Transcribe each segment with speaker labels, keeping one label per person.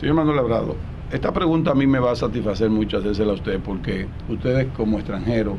Speaker 1: Señor Manuel Abrado, esta pregunta a mí me va a satisfacer mucho hacérsela a usted, porque ustedes como extranjeros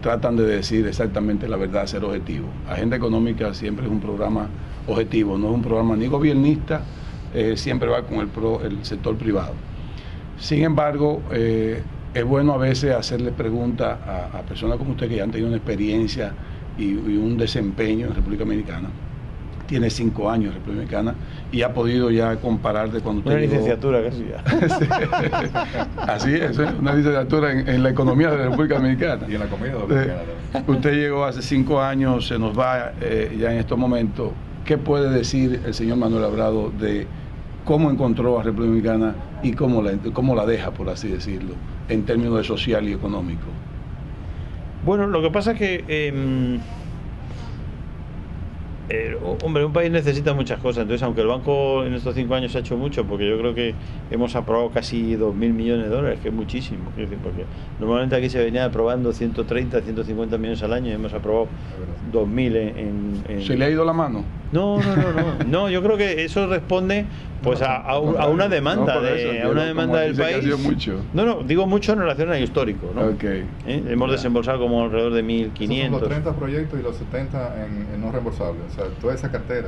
Speaker 1: tratan de decir exactamente la verdad, ser objetivo. Agenda Económica siempre es un programa objetivo, no es un programa ni gobiernista, siempre va con el sector privado. Sin embargo, es bueno a veces hacerle preguntas a personas como usted que ya han tenido una experiencia y un desempeño en República Dominicana. Tiene 5 años en República Dominicana y ha podido ya comparar de cuando usted
Speaker 2: una
Speaker 1: llegó.
Speaker 2: Licenciatura casi ya.
Speaker 1: Así es, una licenciatura en la economía de la República Dominicana.
Speaker 3: Y en la comida dominicana también.
Speaker 1: Usted llegó hace 5 años, se nos va ya en estos momentos. ¿Qué puede decir el señor Manuel Abrado de cómo encontró a República Dominicana y cómo la deja, por así decirlo, en términos de social y económico?
Speaker 2: Bueno, lo que pasa es que hombre, un país necesita muchas cosas. Entonces, aunque el banco en estos 5 años ha hecho mucho, porque yo creo que hemos aprobado casi 2.000 millones de dólares, que es muchísimo, quiero decir, porque normalmente aquí se venía aprobando 130, 150 millones al año y hemos aprobado 2.000 en...
Speaker 1: ¿Se le ha ido la mano?
Speaker 2: No, yo creo que eso responde pues a una demanda, a una demanda del país.
Speaker 1: Mucho.
Speaker 2: No, digo mucho en relación al histórico, ¿no?
Speaker 1: Okay.
Speaker 2: Hemos desembolsado como alrededor de 1.500.
Speaker 3: Esos son los 30 proyectos y los 70 en no reembolsables, o sea, toda esa cartera.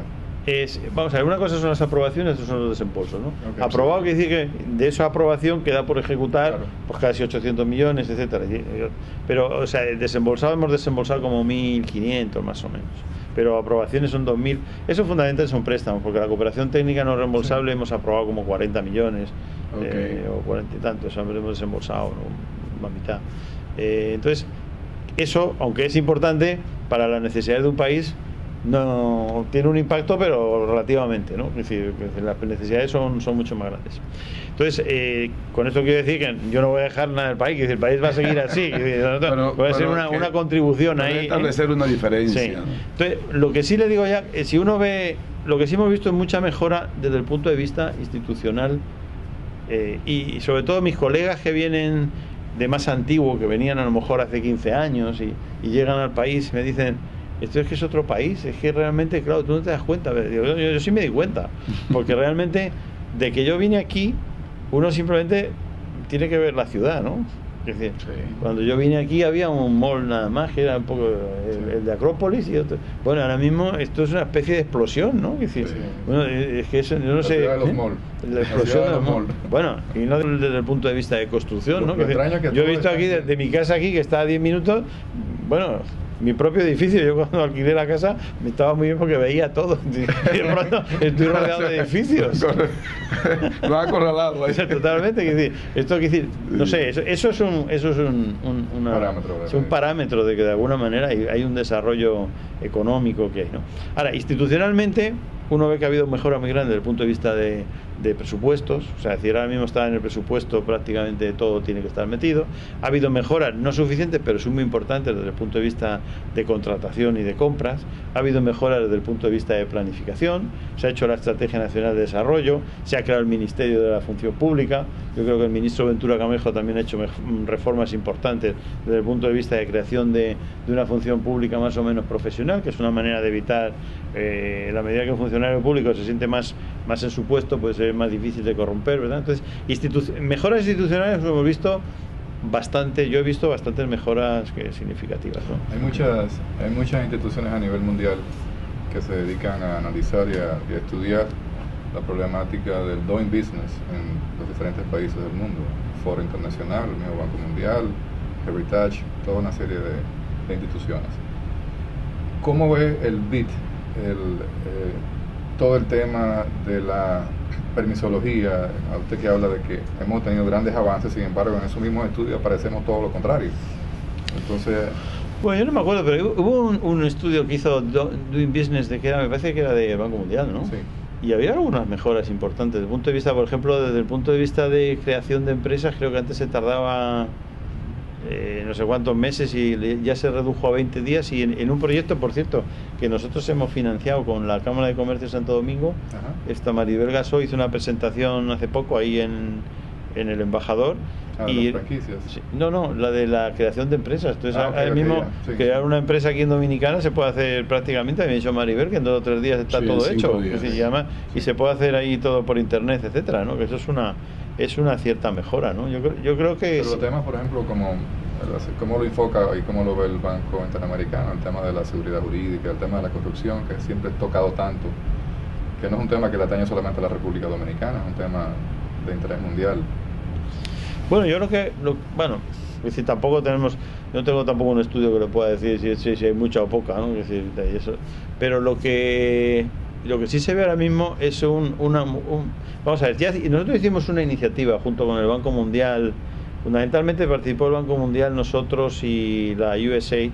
Speaker 2: Vamos a ver, una cosa son las aprobaciones, otras son los desembolsos, ¿no?
Speaker 3: Okay,
Speaker 2: aprobado
Speaker 3: sí.
Speaker 2: quiere decir que de esa aprobación queda por ejecutar,
Speaker 3: Claro.
Speaker 2: pues casi 800 millones, etcétera. Pero, o sea, desembolsado hemos desembolsado como 1.500 más o menos. Pero aprobaciones son 2.000. Eso fundamentalmente son préstamos, porque la cooperación técnica no reembolsable hemos aprobado como 40 millones,
Speaker 1: Okay.
Speaker 2: o 40 y tantos, hemos desembolsado, ¿no? Más mitad. Entonces, eso, aunque es importante para las necesidades de un país, no tiene un impacto, pero relativamente, ¿no? Es decir, las necesidades son mucho más grandes. Entonces, con esto quiero decir que yo no voy a dejar nada del país, que el país va a seguir así, puede ser una contribución ahí.
Speaker 1: Establecer una diferencia.
Speaker 2: Sí.
Speaker 1: ¿No?
Speaker 2: Entonces, lo que sí le digo ya, si uno ve, lo que sí hemos visto es mucha mejora desde el punto de vista institucional, y sobre todo mis colegas que vienen de más antiguo, que venían a lo mejor hace 15 años y llegan al país, me dicen: esto es que es otro país, es que realmente, claro, tú no te das cuenta. Yo sí me di cuenta, porque realmente de que yo vine aquí, uno simplemente tiene que ver la ciudad, ¿no? Es decir,
Speaker 1: Sí.
Speaker 2: cuando yo vine aquí había un mall nada más, que era un poco el de Acrópolis y otro. Bueno, ahora mismo esto es una especie de explosión, ¿no? Es decir,
Speaker 3: Sí.
Speaker 2: bueno, es que eso, yo no
Speaker 3: La
Speaker 2: sé.
Speaker 3: ciudad de los malls.
Speaker 2: La explosión
Speaker 3: ciudad
Speaker 2: de
Speaker 3: de
Speaker 2: los
Speaker 3: los
Speaker 2: malls.
Speaker 3: malls.
Speaker 2: Bueno, y no desde el punto de vista de construcción, ¿no?
Speaker 3: Lo extraño que
Speaker 2: Yo he
Speaker 3: todo
Speaker 2: visto
Speaker 3: está
Speaker 2: aquí,
Speaker 3: aquí.
Speaker 2: de mi casa aquí, que está a 10 minutos, bueno, mi propio edificio. Yo cuando alquilé la casa me estaba muy bien porque veía todo. Y de pronto estoy rodeado de edificios.
Speaker 1: Lo ha acorralado ahí.
Speaker 2: O sea, totalmente. Es decir, esto quiere decir, no sé, eso es un
Speaker 3: Parámetro,
Speaker 2: es un parámetro de que de alguna manera hay un desarrollo económico que hay, ¿no? Ahora, institucionalmente, uno ve que ha habido mejora muy grande desde el punto de vista de presupuestos. O sea, es decir, ahora mismo está en el presupuesto prácticamente todo tiene que estar metido. Ha habido mejoras no suficientes, pero son muy importantes desde el punto de vista de contratación y de compras. Ha habido mejoras desde el punto de vista de planificación. Se ha hecho la Estrategia Nacional de Desarrollo, se ha creado el Ministerio de la Función Pública. Yo creo que el ministro Ventura Camejo también ha hecho reformas importantes desde el punto de vista de creación de una función pública más o menos profesional, que es una manera de evitar, la medida que un funcionario público se siente más en su puesto, pues es más difícil de corromper, ¿verdad? Entonces, mejoras institucionales hemos visto bastante. Yo he visto bastantes mejoras significativas, ¿no?
Speaker 3: Hay muchas instituciones a nivel mundial que se dedican a analizar y a estudiar la problemática del doing business en los diferentes países del mundo. Foro Internacional, el mismo Banco Mundial, Heritage, toda una serie de instituciones. ¿Cómo ve el BID, todo el tema de la permisología? A usted que habla de que hemos tenido grandes avances, sin embargo en esos mismos estudios aparecemos todo lo contrario. Entonces,
Speaker 2: bueno, yo no me acuerdo, pero hubo un estudio que hizo Doing Business, me parece que era del Banco Mundial, ¿no?
Speaker 3: sí.
Speaker 2: Y había algunas mejoras importantes. Desde el punto de vista, por ejemplo, desde el punto de vista de creación de empresas, creo que antes se tardaba no sé cuántos meses y ya se redujo a 20 días. Y en un proyecto, por cierto, que nosotros hemos financiado con la Cámara de Comercio de Santo Domingo,
Speaker 3: Ajá.
Speaker 2: esta Maribel Gasó hizo una presentación hace poco ahí en en el embajador.
Speaker 3: Y las franquicias.
Speaker 2: Sí, no, la de la creación de empresas. Entonces, ahora mismo,
Speaker 3: sí,
Speaker 2: crear una empresa aquí en Dominicana se puede hacer prácticamente, me ha dicho Maribel, que en 2 o 3 días está todo hecho.
Speaker 1: Días.
Speaker 2: Y se puede hacer ahí todo por internet, etcétera, ¿no? Que eso es una cierta mejora, ¿no? Yo creo que...
Speaker 3: Pero los temas, por ejemplo, cómo lo enfoca y cómo lo ve el Banco Interamericano, el tema de la seguridad jurídica, el tema de la corrupción, que siempre es tocado tanto, que no es un tema que le atañe solamente a la República Dominicana, es un tema de interés mundial.
Speaker 2: Bueno, yo creo que, es decir, tampoco tenemos, yo no tengo tampoco un estudio que le pueda decir si hay mucha o poca, ¿no? Es decir, eso, pero lo que sí se ve ahora mismo es vamos a ver, nosotros hicimos una iniciativa junto con el Banco Mundial, fundamentalmente participó el Banco Mundial, nosotros y la USA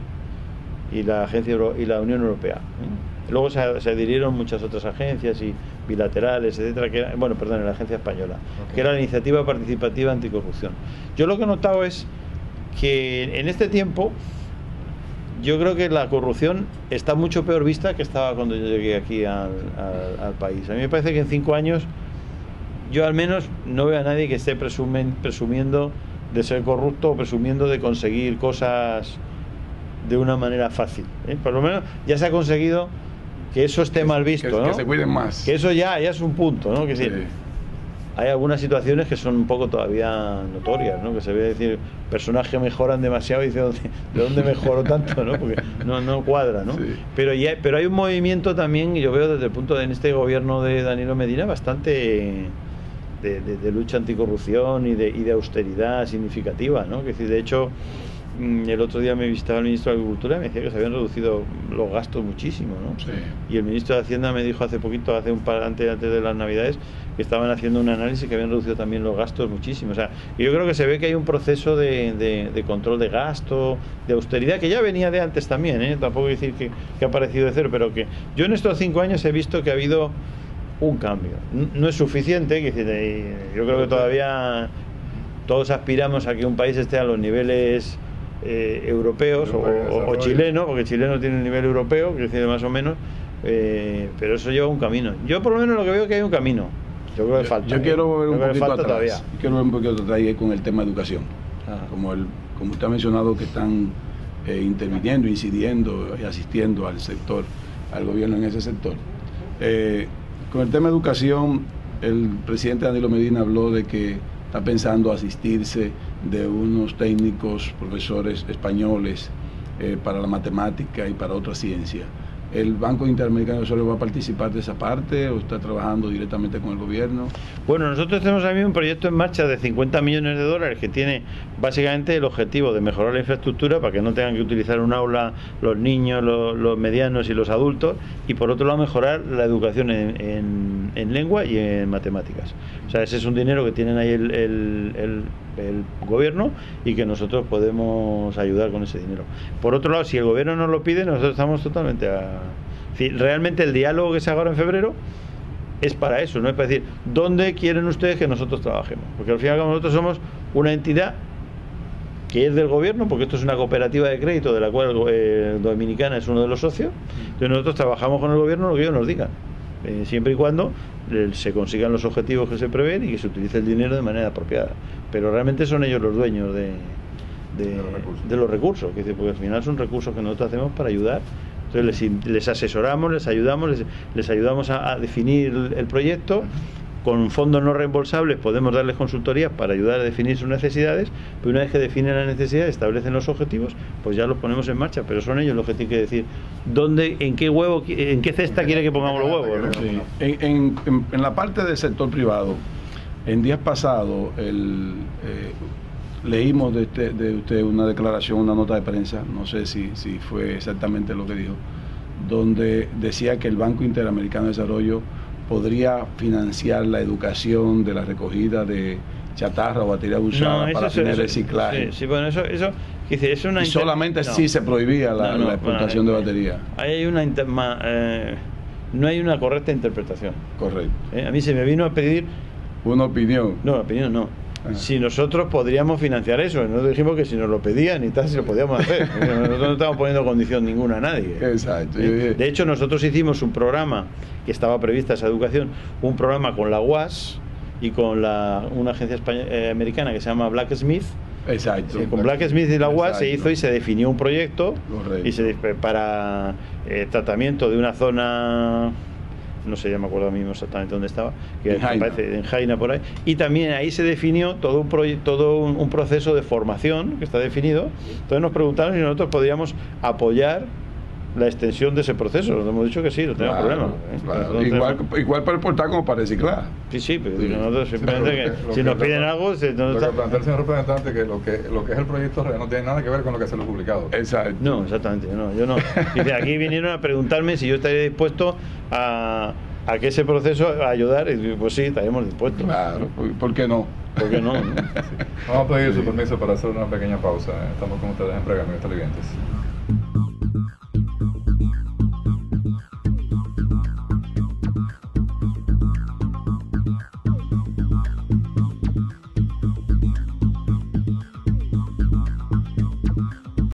Speaker 2: y la agencia y la Unión Europea. Luego se adhirieron muchas otras agencias y bilaterales, etcétera, la agencia española, que era la Iniciativa Participativa Anticorrupción. Yo lo que he notado es que en este tiempo yo creo que la corrupción está mucho peor vista que estaba cuando yo llegué aquí al país. A mí me parece que en 5 años yo al menos no veo a nadie que esté presumiendo de ser corrupto o presumiendo de conseguir cosas de una manera fácil, ¿eh? Por lo menos ya se ha conseguido que eso esté mal visto, ¿no?
Speaker 1: Que se cuiden más.
Speaker 2: Que eso ya es un punto, ¿no? Que sí. Hay algunas situaciones que son un poco todavía notorias, ¿no? Que se ve decir, personajes mejoran demasiado y dice, ¿de dónde mejoró tanto, no? Porque no cuadra, ¿no? Sí. Pero hay un movimiento también, yo veo desde el punto de en este gobierno de Danilo Medina bastante de lucha anticorrupción y de austeridad significativa, ¿no? Que de hecho, el otro día me visitaba el ministro de Agricultura y me decía que se habían reducido los gastos muchísimo, ¿no?
Speaker 1: Sí.
Speaker 2: Y el ministro de Hacienda me dijo hace poquito, antes de las Navidades, que estaban haciendo un análisis que habían reducido también los gastos muchísimo. O sea, yo creo que se ve que hay un proceso de control de gasto, de austeridad, que ya venía de antes también, ¿eh? Tampoco decir que ha aparecido de cero, pero que yo en estos 5 años he visto que ha habido un cambio. No es suficiente, yo creo que todavía todos aspiramos a que un país esté a los niveles europeos o chileno, porque chileno tiene un nivel europeo, que decir más o menos, pero eso lleva un camino. Yo por lo menos lo que veo es que hay un camino. Yo creo que falta.
Speaker 1: Yo quiero volver un poquito atrás.
Speaker 2: Todavía.
Speaker 1: Quiero volver un poquito atrás con el tema de educación. Como usted ha mencionado que están interviniendo, incidiendo y asistiendo al sector, al gobierno en ese sector. Con el tema de educación, el presidente Danilo Medina habló de que está pensando asistirse de unos técnicos, profesores españoles para la matemática y para otra ciencia. ¿El Banco Interamericano de Desarrollo va a participar de esa parte o está trabajando directamente con el gobierno? Bueno, nosotros tenemos ahora mismo un proyecto en marcha de $50 millones que tiene básicamente el objetivo de mejorar la infraestructura para que no tengan que utilizar un aula los niños, los medianos y los adultos, y por otro lado mejorar la educación en lengua y en matemáticas. O sea, ese es un dinero que tienen ahí el gobierno y que nosotros podemos ayudar con ese dinero. Por otro lado, si el gobierno nos lo pide, nosotros estamos totalmente realmente el diálogo que se haga ahora en febrero es para eso, no es para decir ¿dónde quieren ustedes que nosotros trabajemos? Porque al final nosotros somos una entidad que es del gobierno, porque esto es una cooperativa de crédito de la cual Dominicana es uno de los socios. Entonces nosotros trabajamos con el gobierno lo que ellos nos digan, siempre y cuando se consigan los objetivos que se prevén y que se utilice el dinero de manera apropiada, pero realmente son ellos los dueños de los recursos, porque al final son recursos que nosotros hacemos para ayudar. Entonces les asesoramos, les ayudamos a definir el proyecto. Con fondos no reembolsables podemos darles consultorías para ayudar a definir sus necesidades, pero una vez que definen las necesidades, establecen los objetivos, pues ya los ponemos en marcha, pero son ellos los que tienen que decir en qué cesta quiere que pongamos los huevos, ¿no? Sí. En la parte del sector privado, en días pasados leímos de usted una declaración, una nota de prensa, no sé si fue exactamente lo que dijo, donde decía que el Banco Interamericano de Desarrollo podría financiar la educación de la recogida de chatarra o batería usada para tener reciclaje.
Speaker 2: Sí, bueno, eso es una...
Speaker 1: Y solamente si se prohibía la exportación de batería.
Speaker 2: Ahí hay no hay una correcta interpretación.
Speaker 1: Correcto.
Speaker 2: A mí se me vino a pedir...
Speaker 1: Una opinión.
Speaker 2: No, la opinión no. Si nosotros podríamos financiar eso, nosotros dijimos que si nos lo pedían y tal, si lo podíamos hacer. Nosotros no estamos poniendo condición ninguna a nadie.
Speaker 1: Exacto.
Speaker 2: De hecho, nosotros hicimos un programa que estaba prevista esa educación, un programa con la UAS, y con una agencia americana que se llama Blacksmith.
Speaker 1: Exacto.
Speaker 2: Con Blacksmith y la UAS se
Speaker 1: Exacto.
Speaker 2: hizo y se definió un proyecto.
Speaker 1: Correcto.
Speaker 2: Para tratamiento de una zona, no sé, ya me acuerdo mismo exactamente dónde estaba, que
Speaker 1: En Jaina.
Speaker 2: parece en Jaina por ahí, y también ahí se definió todo un proceso de formación que está definido. Entonces nos preguntaron si nosotros podíamos apoyar la extensión de ese proceso. Nos hemos dicho que sí, no tenemos problema.
Speaker 1: Claro.
Speaker 2: Entonces,
Speaker 1: Igual para exportar como para reciclar.
Speaker 2: sí, pero nosotros simplemente
Speaker 3: Lo
Speaker 2: si nos
Speaker 3: que-
Speaker 2: piden algo,
Speaker 3: Lo que plantea el señor representante que lo que es el proyecto real no tiene nada que ver con lo que se lo ha publicado.
Speaker 1: Exacto.
Speaker 2: no, exactamente, no, yo no. Dice, aquí vinieron a preguntarme si yo estaría dispuesto a que ese proceso a ayudar, y digo, pues sí, estaríamos dispuestos.
Speaker 1: Claro, ¿por qué no?
Speaker 2: ¿Por qué no?
Speaker 3: Vamos a pedir su permiso para hacer una pequeña pausa. Estamos con ustedes en Pregamientos Televidentes.